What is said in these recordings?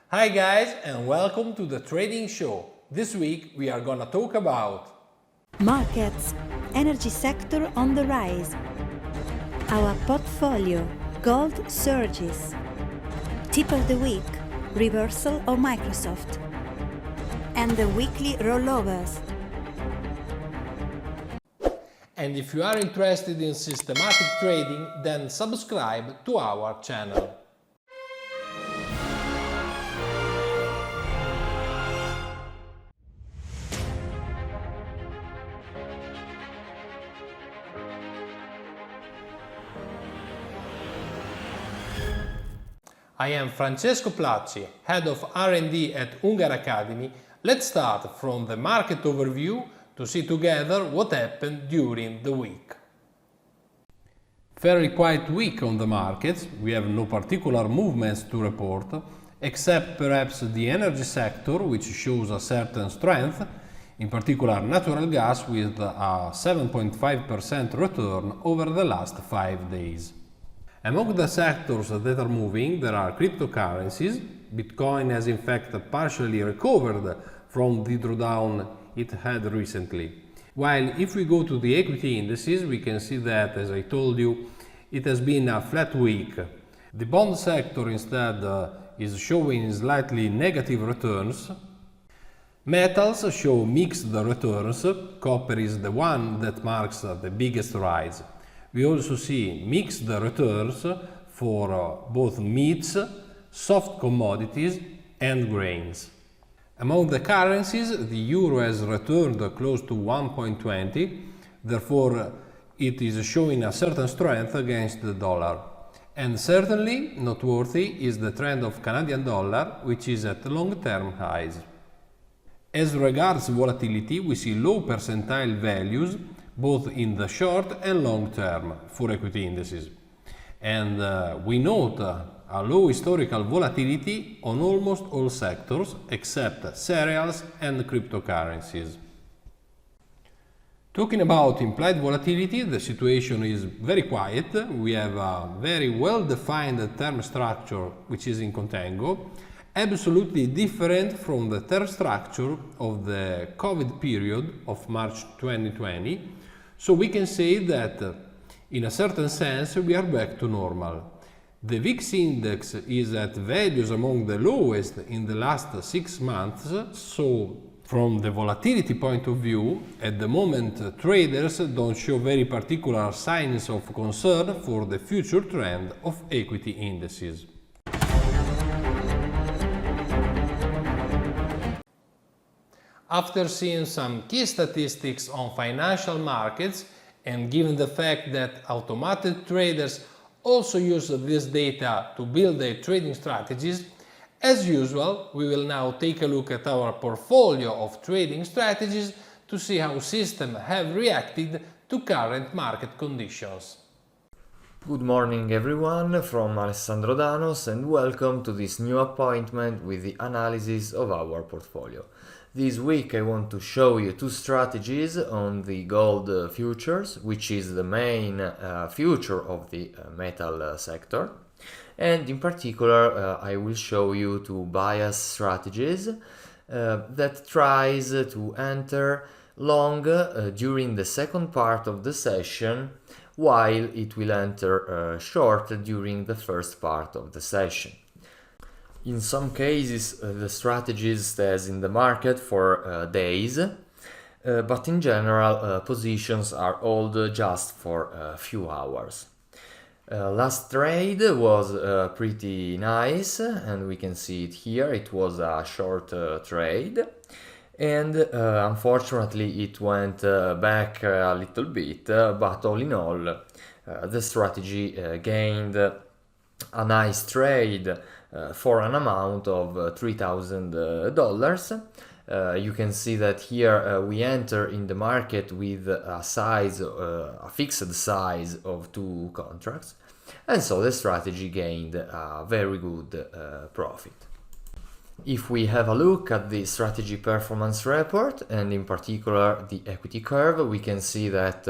Hi guys and welcome to the trading show. This week we are gonna talk about markets, energy sector on the rise, our portfolio, gold surges, tip of the week, reversal of Microsoft, and the weekly rollovers. And if you are interested in systematic trading, then subscribe to our channel. I am Francesco Placci, Head of R&D at Unger Academy. Let's start from the market overview to see together what happened during the week. Very quiet week on the markets. We have no particular movements to report, except perhaps the energy sector, which shows a certain strength, in particular natural gas with a 7.5% return over the last 5 days. Among the sectors that are moving, there are cryptocurrencies. Bitcoin has in fact partially recovered from the drawdown it had recently. While if we go to the equity indices, we can see that, as I told you, it has been a flat week. The bond sector instead is showing slightly negative returns. Metals show mixed returns. Copper is the one that marks the biggest rise. We also see mixed returns for both meats, soft commodities and grains. Among the currencies, the euro has returned close to 1.20, therefore it is showing a certain strength against the dollar. And certainly noteworthy is the trend of Canadian dollar, which is at long-term highs. As regards volatility, we see low percentile values both in the short and long term for equity indices. And we note a low historical volatility on almost all sectors except cereals and cryptocurrencies. Talking about implied volatility, the situation is very quiet. We have a very well-defined term structure which is in contango, absolutely different from the term structure of the COVID period of March 2020. So we can say that in a certain sense we are back to normal. The VIX index is at values among the lowest in the last 6 months, so from the volatility point of view, at the moment traders don't show very particular signs of concern for the future trend of equity indices. After seeing some key statistics on financial markets and given the fact that automated traders also use this data to build their trading strategies, as usual, we will now take a look at our portfolio of trading strategies to see how systems have reacted to current market conditions. Good morning everyone from Alessandro Danos and welcome to this new appointment with the analysis of our portfolio. This week I want to show you 2 strategies on the gold futures, which is the main future of the metal sector. And in particular I will show you 2 bias strategies that tries to enter long during the second part of the session, while it will enter short during the first part of the session. In some cases, the strategy stays in the market for days, but in general, positions are held just for a few hours. Last trade was pretty nice, and we can see it here. It was a short trade, and unfortunately it went back a little bit, but all in all, the strategy gained a nice trade for an amount of $3,000. You can see that here we enter in the market with a fixed size of 2 contracts, and so the strategy gained a very good profit. If we have a look at the strategy performance report, and in particular the equity curve, we can see that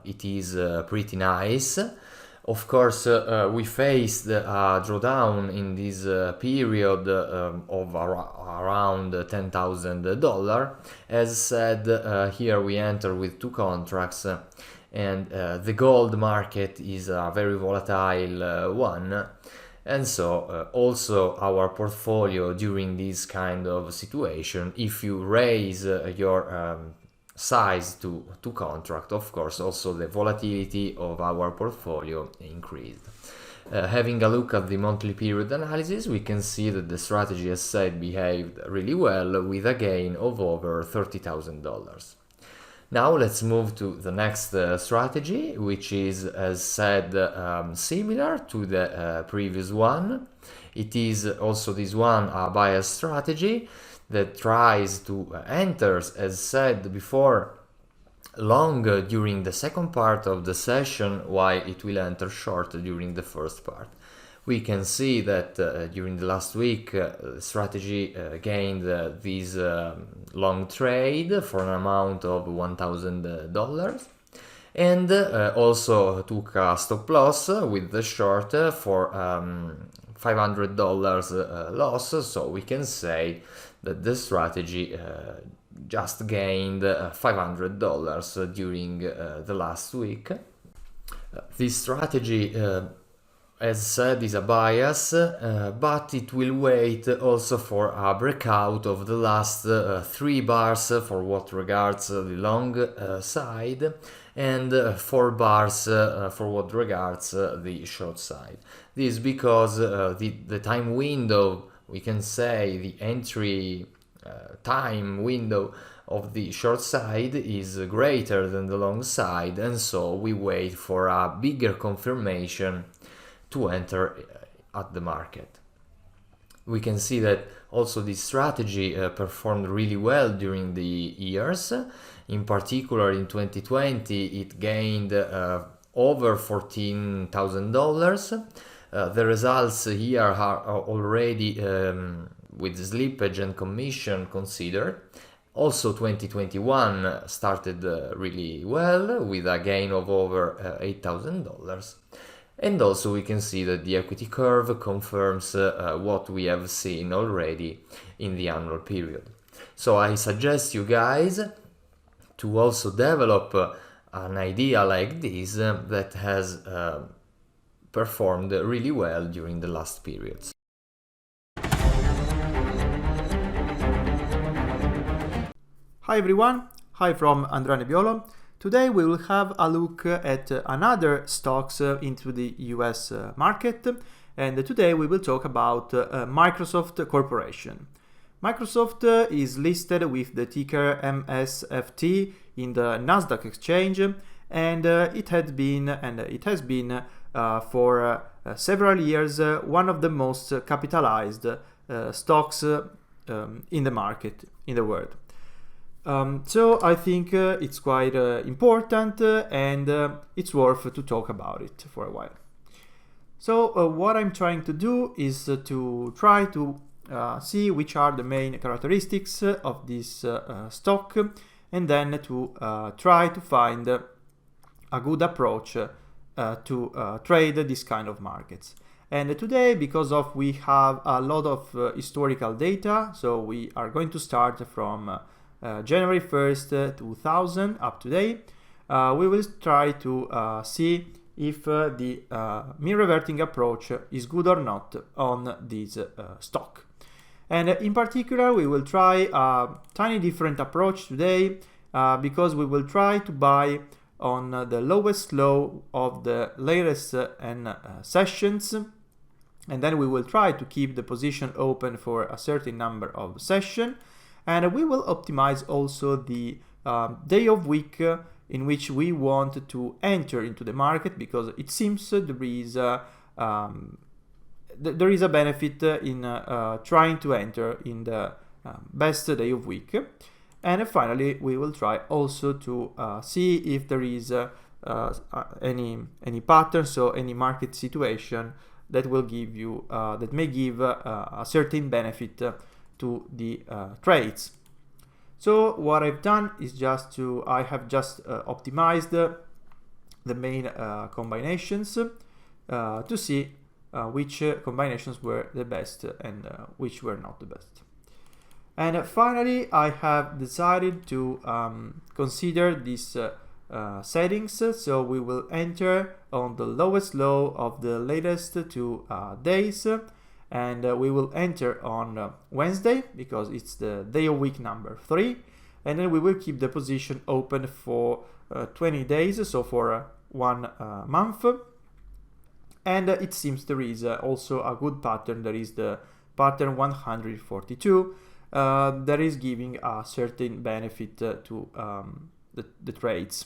it is pretty nice. Of course, we faced a drawdown in this period of around $10,000. As said, here we enter with 2 contracts, and the gold market is a very volatile one. And so also our portfolio during this kind of situation, if you raise your size to contract, of course also the volatility of our portfolio increased. Having a look at the monthly period analysis, we can see that the strategy, as said, behaved really well with a gain of over $30,000. Now let's move to the next strategy, which is, as said, similar to the previous one. It is also this one a bias strategy that tries to enter, as said before, long during the second part of the session, while it will enter short during the first part. We can see that during the last week, the strategy gained this long trade for an amount of $1,000, and also took a stop loss with the short for $500 loss. So we can say that the strategy just gained $500 during the last week. This strategy, as said, is a bias, but it will wait also for a breakout of the last 3 bars for what regards the long side, and 4 bars for what regards the short side. This because the time window, we can say the entry time window of the short side is greater than the long side, and so we wait for a bigger confirmation to enter at the market. We can see that also this strategy performed really well during the years. In particular, in 2020, it gained over $14,000. The results here are already with slippage and commission considered. Also 2021 started really well with a gain of over $8,000. And also we can see that the equity curve confirms what we have seen already in the annual period. So I suggest you guys to also develop an idea like this that has performed really well during the last periods. Hi everyone, hi from Andrea Unger. Today we will have a look at another stocks into the US market, and today we will talk about Microsoft Corporation. Microsoft is listed with the ticker MSFT in the Nasdaq exchange, and it has been for several years one of the most capitalized stocks in the market in the world. So I think it's quite important and it's worth to talk about it for a while. So what I'm trying to do is to try to see which are the main characteristics of this stock, and then to try to find a good approach to trade this kind of markets. And today, because of we have a lot of historical data, so we are going to start from January 1st, 2000 up to date. We will try to see if the mean reverting approach is good or not on this stock. And in particular, we will try a tiny different approach today because we will try to buy on the lowest low of the latest N sessions, and then we will try to keep the position open for a certain number of sessions. And we will optimize also the day of week in which we want to enter into the market, because it seems there is a benefit in trying to enter in the best day of week. And finally, we will try also to see if there is any pattern, so any market situation that will give you that may give a certain benefit to the trades. So what I've done is I have just optimized the main combinations. to see which combinations were the best and which were not the best. And finally, I have decided to consider these settings, so we will enter on the lowest low of the latest 2 days, and we will enter on Wednesday because it's the day of week number 3, and then we will keep the position open for 20 days, so for 1 month. And it seems there is also a good pattern. There is the pattern 142 that is giving a certain benefit to the trades.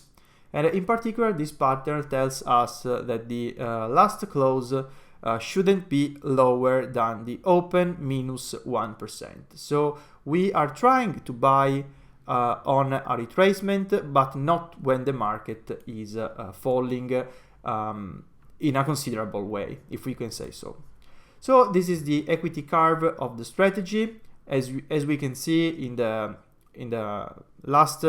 And in particular, this pattern tells us that the last close shouldn't be lower than the open minus 1%. So we are trying to buy on a retracement, but not when the market is falling in a considerable way, if we can say so. So this is the equity curve of the strategy. As we can see in the last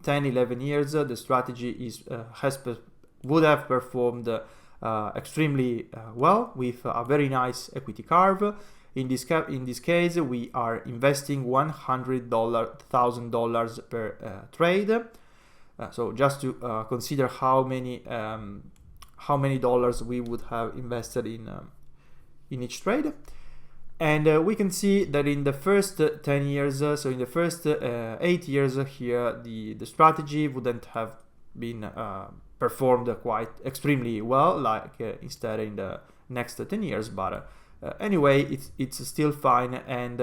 10-11 years, the strategy would have performed extremely well with a very nice equity curve. In this case, we are investing $100,000 per trade. So just to consider how many dollars we would have invested in each trade. And we can see that in the first 10 years, so in the first 8 years here, the strategy wouldn't have been performed quite extremely well, like instead in the next 10 years. But anyway, it's still fine, and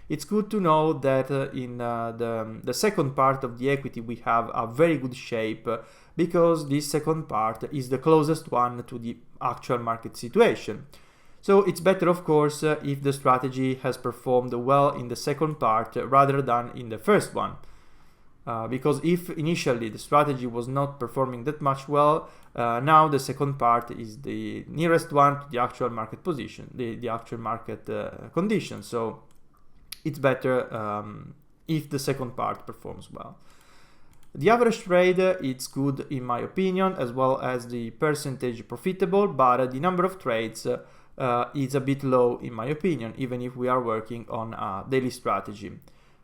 it's good to know that in the second part of the equity we have a very good shape, because this second part is the closest one to the actual market situation. So it's better, of course, if the strategy has performed well in the second part rather than in the first one. Because if initially the strategy was not performing that much well, now the second part is the nearest one to the actual market position, the actual market condition. So it's better if the second part performs well. The average trade, it's good in my opinion, as well as the percentage profitable, but the number of trades is a bit low in my opinion, even if we are working on a daily strategy.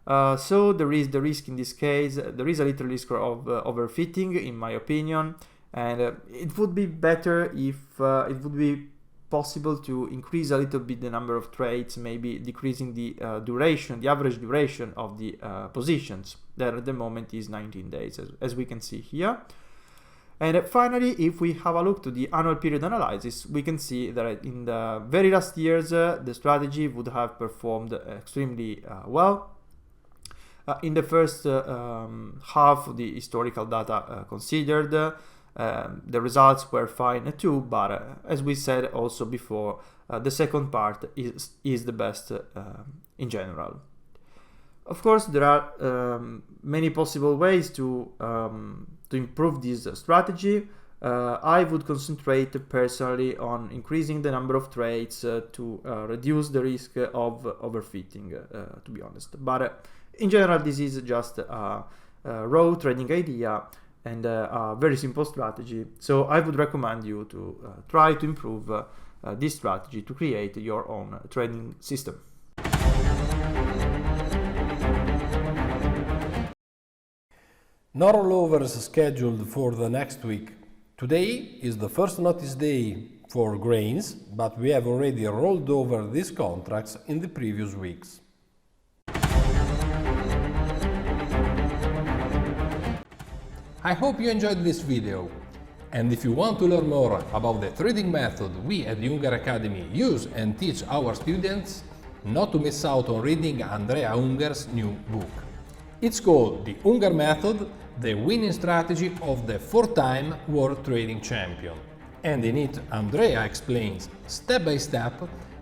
So there is the risk in this case. There is a little risk of overfitting in my opinion, and it would be better if it would be possible to increase a little bit the number of trades, maybe decreasing the duration, the average duration of the positions, that at the moment is 19 days, as we can see here. And finally, if we have a look to the annual period analysis, we can see that in the very last years, the strategy would have performed extremely well. In the first half of the historical data considered, the results were fine too, but as we said also before, the second part is the best in general. Of course, there are many possible ways to improve this strategy. I would concentrate personally on increasing the number of trades to reduce the risk of overfitting, to be honest. But in general, this is just a raw trading idea and a very simple strategy. So I would recommend you to try to improve this strategy to create your own trading system. No rollovers scheduled for the next week. Today is the first notice day for grains, but we have already rolled over these contracts in the previous weeks. I hope you enjoyed this video, and if you want to learn more about the trading method we at the Unger Academy use and teach our students, not to miss out on reading Andrea Unger's new book. It's called the Unger Method, the winning strategy of the 4-time world trading champion. And in it, Andrea explains step by step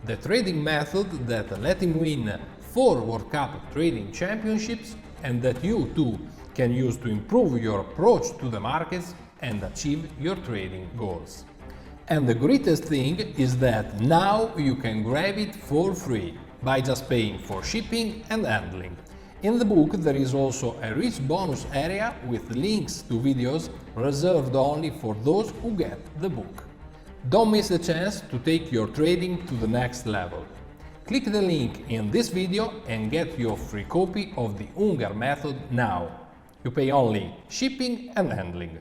the trading method that let him win 4 World Cup trading championships, and that you too can use to improve your approach to the markets and achieve your trading goals. And the greatest thing is that now you can grab it for free by just paying for shipping and handling. In the book there is also a rich bonus area with links to videos reserved only for those who get the book. Don't miss the chance to take your trading to the next level. Click the link in this video and get your free copy of the Unger method now. You pay only shipping and handling.